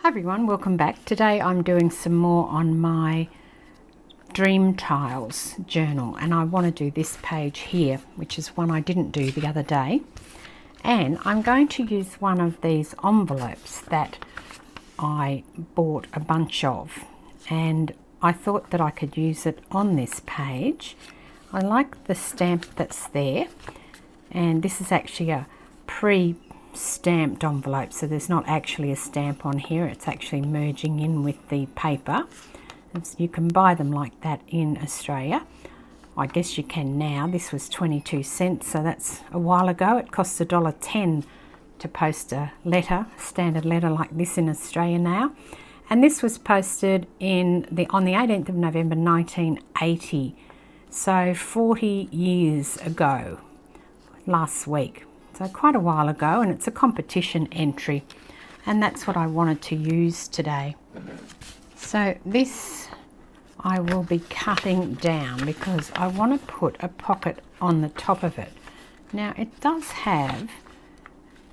Hi everyone, welcome back. Today I'm doing some more on my Dream Tiles journal, and I want to do this page here, which is one I didn't do the other day. And I'm going to use one of these envelopes that I bought a bunch of, and I thought that I could use it on this page. I like the stamp that's there, and this is actually a pre-stamped envelope, so there's not actually a stamp on here, it's actually merging in with the paper. And so you can buy them like that in Australia. I guess you can now. This was 22 cents, so that's a while ago. It costs $1.10 to post a letter, standard letter like this in Australia now. And this was posted on the 18th of November 1980, so 40 years ago, last week. So quite a while ago, and it's a competition entry, and that's what I wanted to use today. So this I will be cutting down because I want to put a pocket on the top of it. Now it does have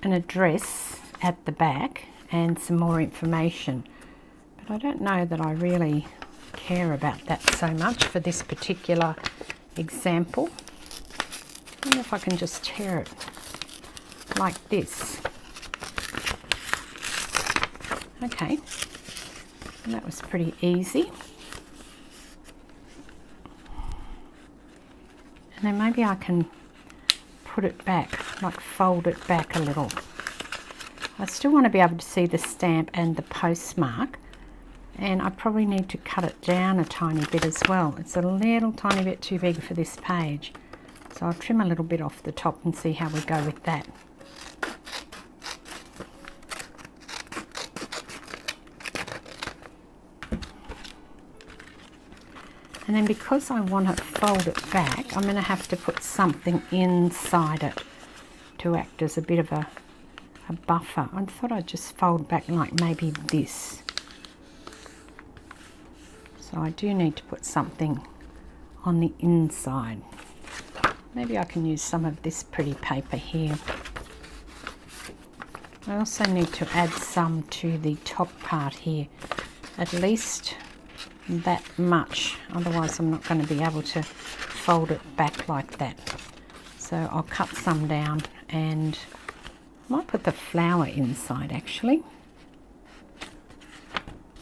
an address at the back and some more information, but I don't know that I really care about that so much for this particular example. I wonder if I can just tear it like this. Okay, and that was pretty easy. And then maybe I can put it back, like fold it back a little. I still want to be able to see the stamp and the postmark, and I probably need to cut it down a tiny bit as well. It's a little tiny bit too big for this page, so I'll trim a little bit off the top and see how we go with that. And then because I want to fold it back, I'm going to have to put something inside it to act as a bit of a buffer. I thought I'd just fold back like maybe this. So I do need to put something on the inside. Maybe I can use some of this pretty paper here. I also need to add some to the top part here, at least that much, otherwise I'm not going to be able to fold it back like that. So I'll cut some down, and I might put the flower inside actually.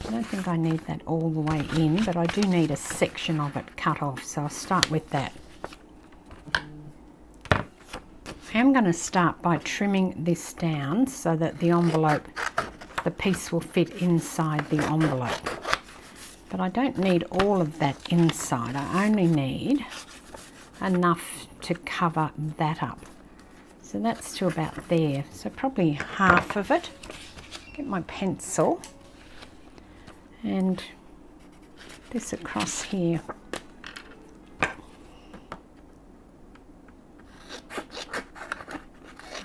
I don't think I need that all the way in, but I do need a section of it cut off, so I'll start with that. I am going to start by trimming this down so that the envelope, the piece will fit inside the envelope. But I don't need all of that inside. I only need enough to cover that up. So that's to about there. So probably half of it. Get my pencil and this across here.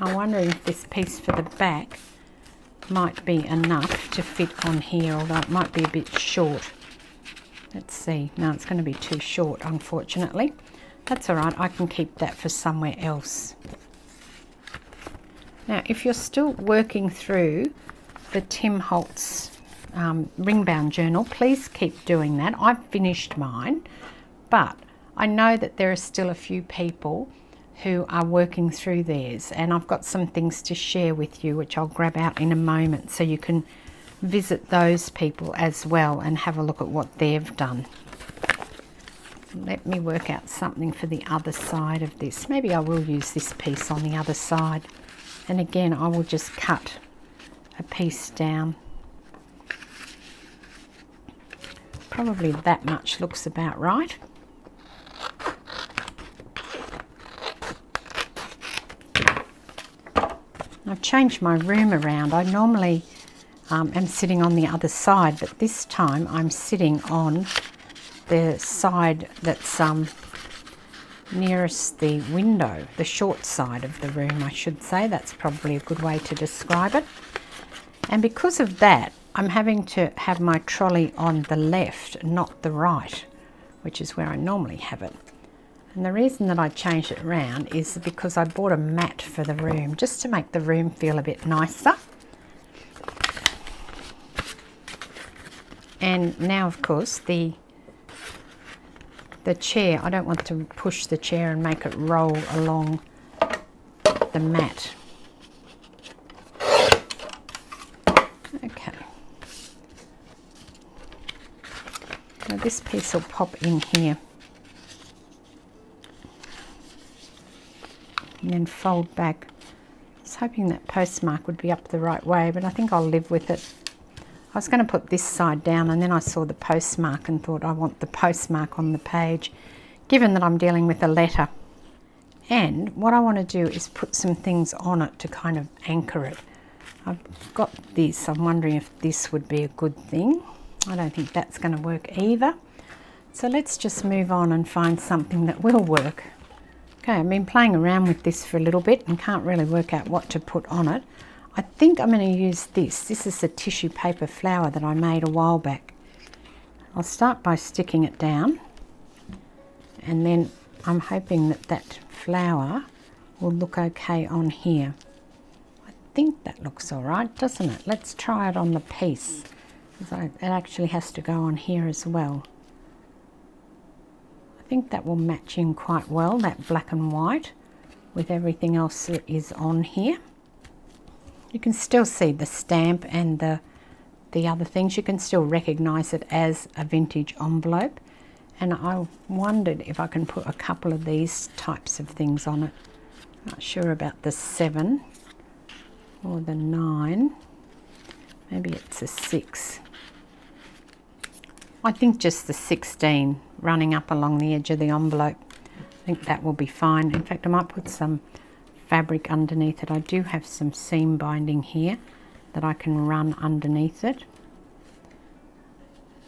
I'm wondering if this piece for the back might be enough to fit on here, although it might be a bit short. Let's see. No, it's going to be too short, unfortunately. That's all right. I can keep that for somewhere else. Now, if you're still working through the Tim Holtz ring-bound journal, please keep doing that. I've finished mine, but I know that there are still a few people who are working through theirs, and I've got some things to share with you, which I'll grab out in a moment, so you can visit those people as well and have a look at what they've done. Let me work out something for the other side of this. Maybe I will use this piece on the other side, and again I will just cut a piece down. Probably that much looks about right. I've changed my room around. I normally am sitting on the other side, but this time I'm sitting on the side that's nearest the window, the short side of the room, I should say. That's probably a good way to describe it. And because of that, I'm having to have my trolley on the left, not the right, which is where I normally have it. And the reason that I changed it around is because I bought a mat for the room, just to make the room feel a bit nicer. And now, of course, the chair, I don't want to push the chair and make it roll along the mat. Okay. Now this piece will pop in here. And then fold back. I was hoping that postmark would be up the right way, but I think I'll live with it. I was going to put this side down, and then I saw the postmark and thought I want the postmark on the page, given that I'm dealing with a letter. And what I want to do is put some things on it to kind of anchor it. I've got this. I'm wondering if this would be a good thing. I don't think that's going to work either. So let's just move on and find something that will work. Okay, I've been playing around with this for a little bit and can't really work out what to put on it. I think I'm going to use this. This is a tissue paper flower that I made a while back. I'll start by sticking it down, and then I'm hoping that that flower will look okay on here. I think that looks all right, doesn't it? Let's try it on the piece. It actually has to go on here as well. I think that will match in quite well, that black and white, with everything else that is on here. You can still see the stamp and the other things. You can still recognise it as a vintage envelope. And I wondered if I can put a couple of these types of things on it. Not sure about the 7 or the 9. Maybe it's a 6. I think just the 16 running up along the edge of the envelope. I think that will be fine. In fact, I might put some fabric underneath it. I do have some seam binding here that I can run underneath it.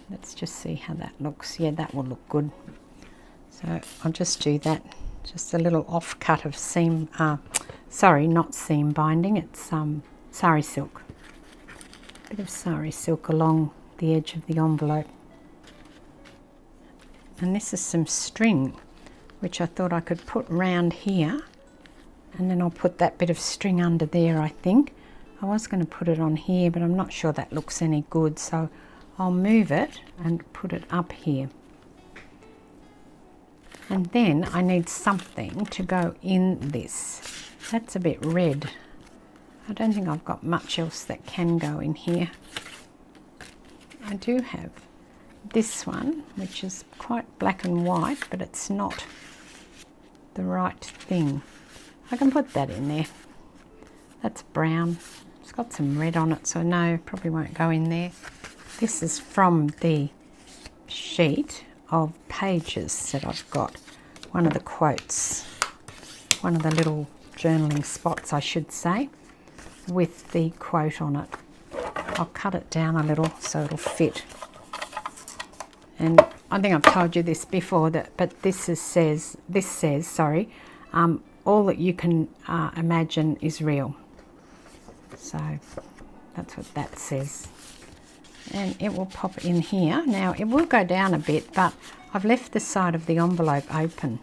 Let's just see how that looks. Yeah, that will look good. So I'll just do that. Just a little off cut of seam, sorry, not seam binding, it's sari silk. A bit of sari silk along the edge of the envelope. And this is some string, which I thought I could put round here. And then I'll put that bit of string under there, I think. I was going to put it on here, but I'm not sure that looks any good. So I'll move it and put it up here. And then I need something to go in this. That's a bit red. I don't think I've got much else that can go in here. I do have this one, which is quite black and white, but it's not the right thing. I can put that in there. That's brown. It's got some red on it, so no, probably won't go in there. This is from the sheet of pages that I've got. One of the quotes, one of the little journaling spots, I should say, with the quote on it. I'll cut it down a little so it'll fit. And I think I've told you this before, but this says, all that you can imagine is real. So that's what that says. And it will pop in here. Now it will go down a bit, but I've left the side of the envelope open,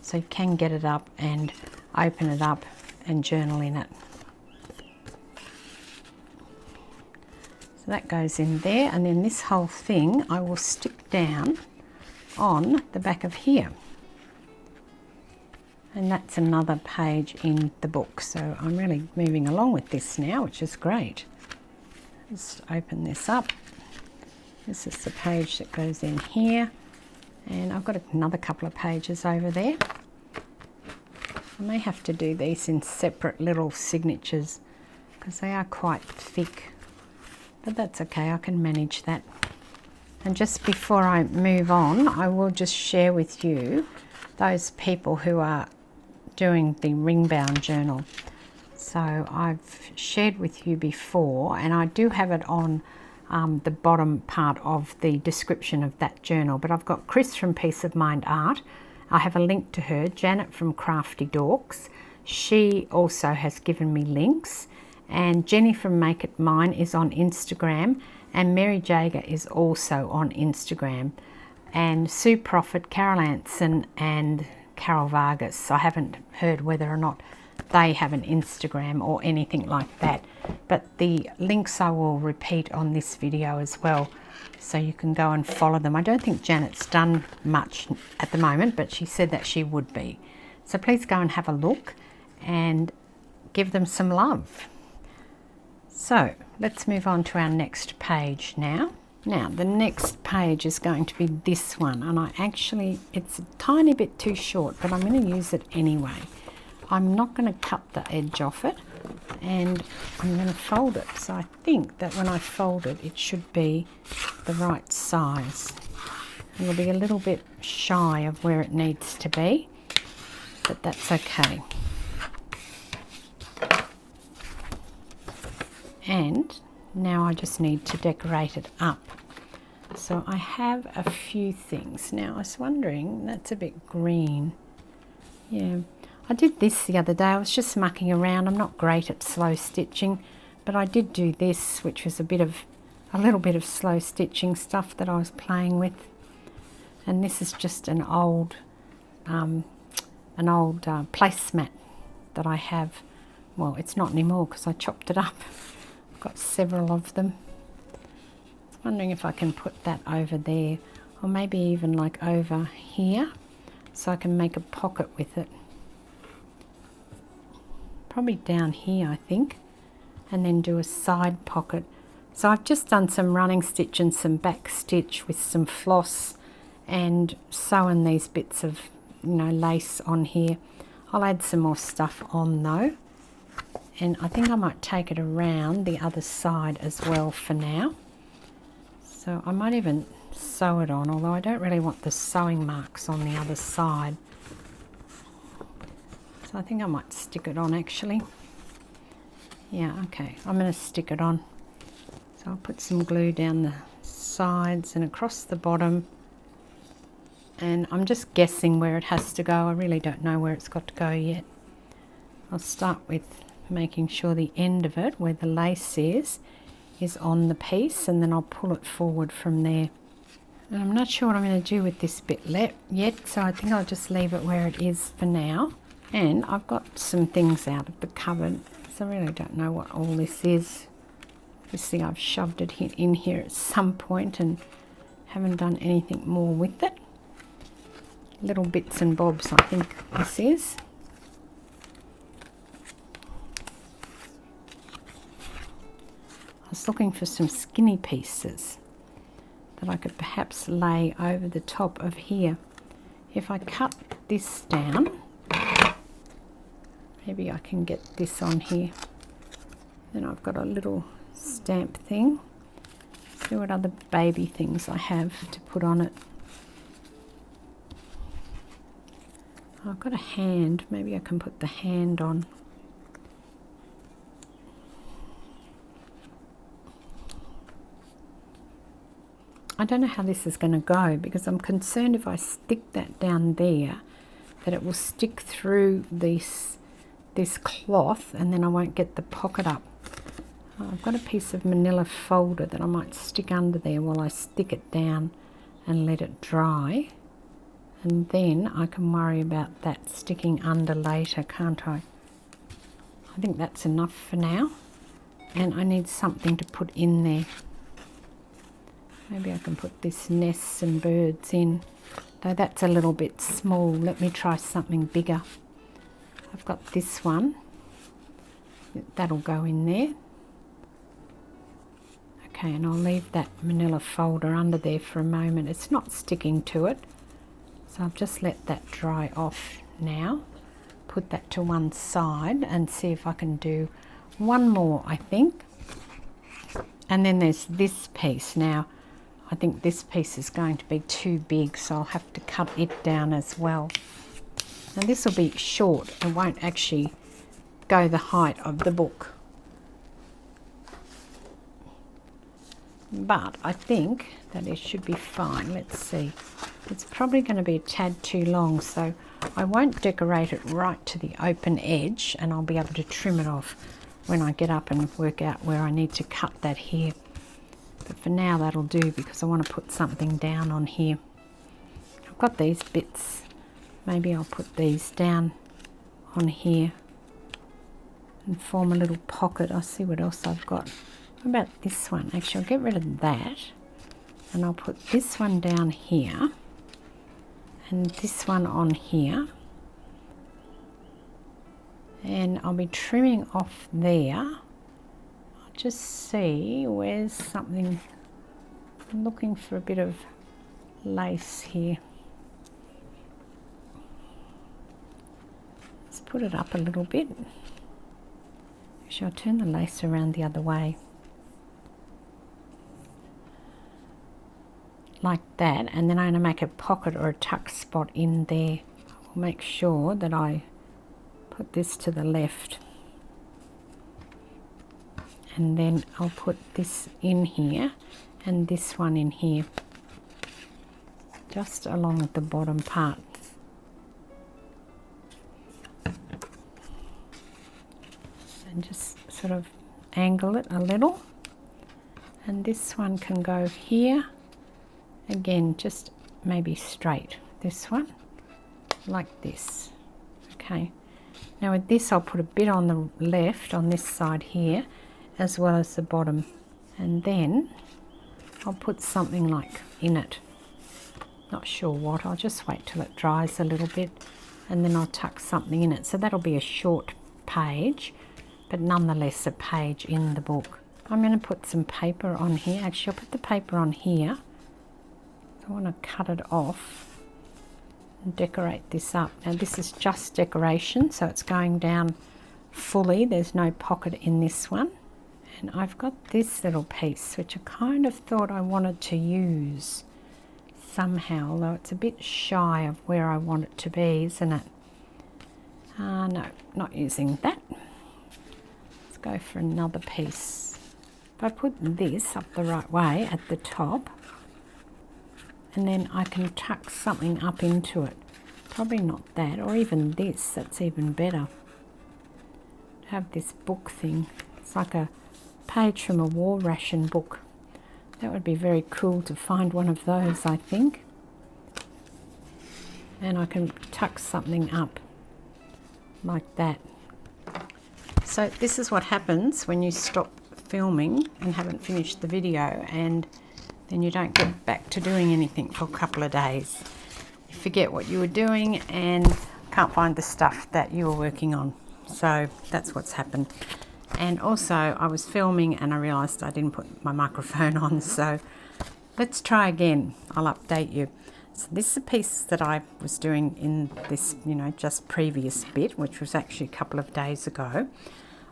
so you can get it up and open it up and journal in it. So that goes in there, and then this whole thing I will stick down on the back of here. And that's another page in the book. So I'm really moving along with this now, which is great. Just open this up. This is the page that goes in here. And I've got another couple of pages over there. I may have to do these in separate little signatures because they are quite thick. But that's okay, I can manage that. And just before I move on, I will just share with you those people who are doing the ring bound journal. So I've shared with you before, and I do have it on the bottom part of the description of that journal, but I've got Chris from Peace of Mind Art. I have a link to her. Janet from Crafty Dorks, she also has given me links, and Jenny from Make It Mine is on Instagram, and Mary Jager is also on Instagram, and Sue Prophet, Carol Anson and Carol Vargas. I haven't heard whether or not they have an Instagram or anything like that, but the links I will repeat on this video as well, so you can go and follow them. I don't think Janet's done much at the moment, but she said that she would be. So please go and have a look and give them some love. So let's move on to our next page now. Now the next page is going to be this one, and it's a tiny bit too short, but I'm going to use it anyway. I'm not going to cut the edge off it, and I'm going to fold it. So I think that when I fold it, it should be the right size. It'll be a little bit shy of where it needs to be, but that's okay. And now I just need to decorate it up. So I have a few things. Now I was wondering, that's a bit green. Yeah, I did this the other day. I was just mucking around. I'm not great at slow stitching, but I did do this, which was a little bit of slow stitching stuff that I was playing with. And this is just an old placemat that I have. Well, it's not anymore because I chopped it up. I've got several of them. I was wondering if I can put that over there, or maybe even like over here, so I can make a pocket with it. Probably down here, I think, and then do a side pocket. So I've just done some running stitch and some back stitch with some floss and sewn these bits of, lace on here. I'll add some more stuff on though, and I think I might take it around the other side as well for now. So I might even sew it on, although I don't really want the sewing marks on the other side. So I think I might stick it on actually. Yeah, okay, I'm going to stick it on. So I'll put some glue down the sides and across the bottom. And I'm just guessing where it has to go. I really don't know where it's got to go yet. I'll start with making sure the end of it, where the lace is on the piece, and then I'll pull it forward from there. And I'm not sure what I'm going to do with this bit yet, so I think I'll just leave it where it is for now. And I've got some things out of the cupboard, so I really don't know what all this is. Obviously I've shoved it in here at some point and haven't done anything more with it. Little bits and bobs, I think this is. I was looking for some skinny pieces that I could perhaps lay over the top of here. If I cut this down, maybe I can get this on here. Then I've got a little stamp thing. See what other baby things I have to put on it. I've got a hand, maybe I can put the hand on. I don't know how this is going to go, because I'm concerned if I stick that down there that it will stick through this cloth and then I won't get the pocket up. I've got a piece of manila folder that I might stick under there while I stick it down and let it dry. And then I can worry about that sticking under later, can't I? I think that's enough for now. And I need something to put in there. Maybe I can put this nests and birds in. Though that's a little bit small. Let me try something bigger. I've got this one. That'll go in there. Okay, and I'll leave that manila folder under there for a moment. It's not sticking to it. So I'll just let that dry off now. Put that to one side and see if I can do one more, I think. And then there's this piece. Now, I think this piece is going to be too big, so I'll have to cut it down as well. Now this will be short. It won't actually go the height of the book. But I think that it should be fine. Let's see. It's probably going to be a tad too long, so I won't decorate it right to the open edge, and I'll be able to trim it off when I get up and work out where I need to cut that here. But for now that'll do, because I want to put something down on here. I've got these bits. Maybe I'll put these down on here. and form a little pocket. I'll see what else I've got. What about this one? Actually, I'll get rid of that, and I'll put this one down here and this one on here, and I'll be trimming off there. I'll just see where's something. I'm looking for a bit of lace here. Let's put it up a little bit. Actually, I'll turn the lace around the other way. Like that, and then I'm going to make a pocket or a tuck spot in there. I'll make sure that I put this to the left, and then I'll put this in here and this one in here, just along the bottom part. And just sort of angle it a little, and this one can go here. Again, just maybe straight, this one, like this. Okay, now with this I'll put a bit on the left on this side here, as well as the bottom, and then I'll put something like in it. Not sure what, I'll just wait till it dries a little bit, and then I'll tuck something in it. So that'll be a short page, but nonetheless a page in the book. I'm going to put some paper on here. Actually, I'll put the paper on here. I want to cut it off and decorate this up. Now this is just decoration, so it's going down fully. There's no pocket in this one. And I've got this little piece which I kind of thought I wanted to use somehow, although it's a bit shy of where I want it to be, isn't it? No, not using that. Let's go for another piece. If I put this up the right way at the top, and then I can tuck something up into it. Probably not that, or even this, that's even better. Have this book thing. It's like a page from a war ration book. That would be very cool to find one of those, I think. And I can tuck something up like that. So this is what happens when you stop filming and haven't finished the video, and then you don't get back to doing anything for a couple of days. You forget what you were doing and can't find the stuff that you were working on. So that's what's happened. And also I was filming and I realised I didn't put my microphone on, so let's try again. I'll update you. So this is a piece that I was doing in this, just previous bit, which was actually a couple of days ago.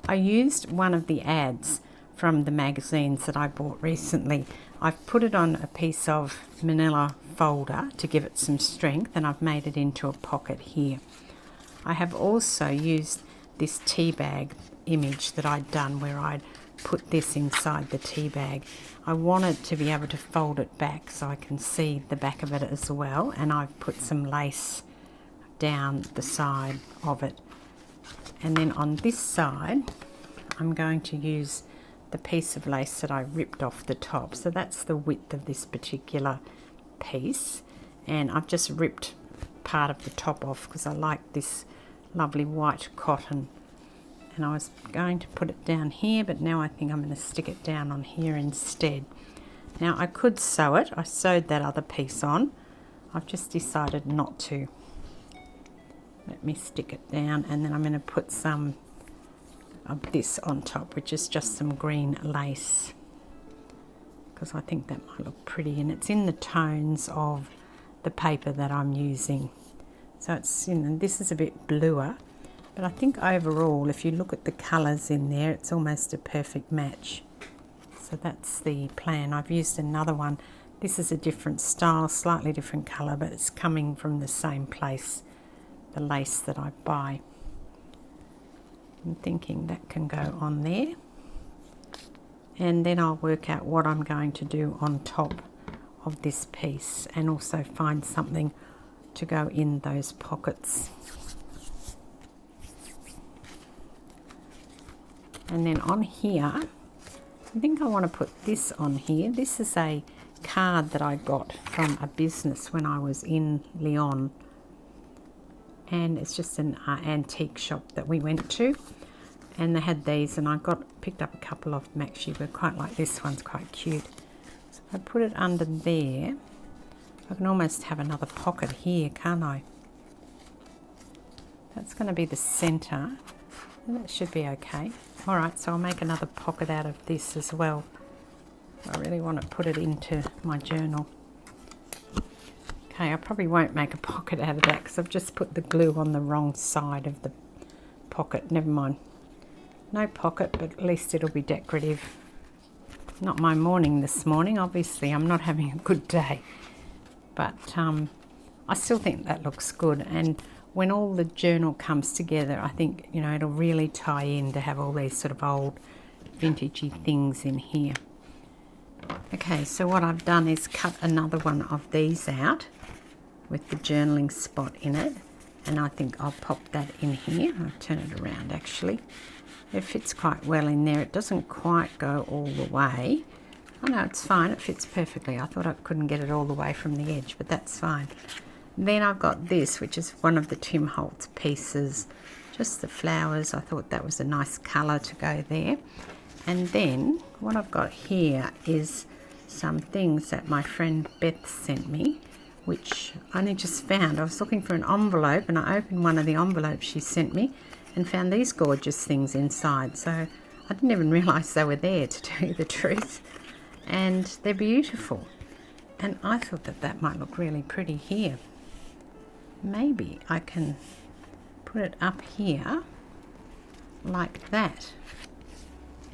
I used one of the ads from the magazines that I bought recently. I've put it on a piece of manila folder to give it some strength, and I've made it into a pocket here. I have also used this tea bag image that I'd done where I'd put this inside the tea bag. I wanted to be able to fold it back so I can see the back of it as well, and I've put some lace down the side of it. And then on this side I'm going to use the piece of lace that I ripped off the top. So that's the width of this particular piece, and I've just ripped part of the top off because I like this lovely white cotton, and I was going to put it down here, but now I think I'm going to stick it down on here instead. Now I could sew it. I sewed that other piece on. I've just decided not to. Let me stick it down, and then I'm going to put some of this on top, which is just some green lace, because I think that might look pretty, and it's in the tones of the paper that I'm using. So it's, this is a bit bluer, but I think overall, if you look at the colours in there, it's almost a perfect match. So that's the plan. I've used another one. This is a different style, slightly different colour, but it's coming from the same place, the lace that I buy. I'm thinking that can go on there, and then I'll work out what I'm going to do on top of this piece, and also find something to go in those pockets. And then on here, I think I want to put this on here. This is a card that I got from a business when I was in Lyon, and it's just an antique shop that we went to, and they had these, and I picked up a couple of them actually, but quite like this one's quite cute. So if I put it under there, I can almost have another pocket here, can't I? That's going to be the centre, and that should be okay. Alright, so I'll make another pocket out of this as well. I really want to put it into my journal. Okay, I probably won't make a pocket out of that because I've just put the glue on the wrong side of the pocket. Never mind. No pocket, but at least it'll be decorative. Not my morning this morning, obviously. I'm not having a good day. But I still think that looks good. And when all the journal comes together, I think, you know, it'll really tie in to have all these sort of old vintagey things in here. Okay, so what I've done is cut another one of these out with the journaling spot in it, and I think I'll pop that in here. I'll turn it around actually. It fits quite well in there. It doesn't quite go all the way. Oh no, it's fine, it fits perfectly. I thought I couldn't get it all the way from the edge, but that's fine. Then I've got this, which is one of the Tim Holtz pieces, just the flowers. I thought that was a nice colour to go there. And then what I've got here is some things that my friend Beth sent me, which I only just found. I was looking for an envelope, and I opened one of the envelopes she sent me and found these gorgeous things inside. So I didn't even realise they were there, to tell you the truth. And they're beautiful. And I thought that that might look really pretty here. Maybe I can put it up here like that.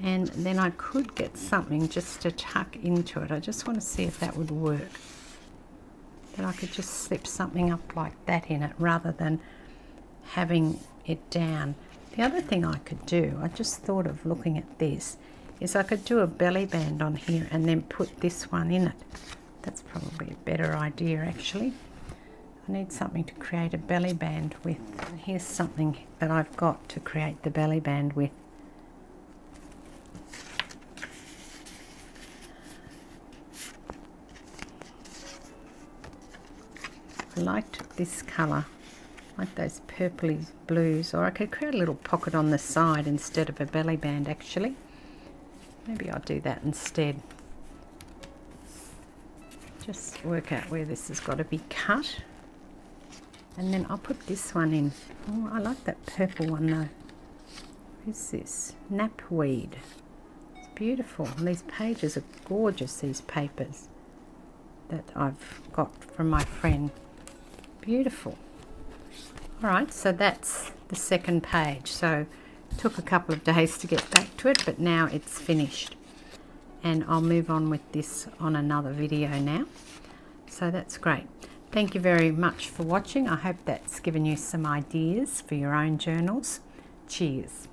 And then I could get something just to tuck into it. I just want to see if that would work. That I could just slip something up like that in it rather than having it down. The other thing I could do, I just thought of looking at this, is I could do a belly band on here and then put this one in it. That's probably a better idea actually. I need something to create a belly band with. Here's something that I've got to create the belly band with. I liked this colour, like those purpley blues, or I could create a little pocket on the side instead of a belly band actually. Maybe I'll do that instead. Just work out where this has got to be cut. And then I'll put this one in. Oh, I like that purple one though. What's this? Knapweed. It's beautiful. And these pages are gorgeous, these papers that I've got from my friend. Beautiful. Alright, so that's the second page. So it took a couple of days to get back to it, but now it's finished. And I'll move on with this on another video now. So that's great. Thank you very much for watching. I hope that's given you some ideas for your own journals. Cheers.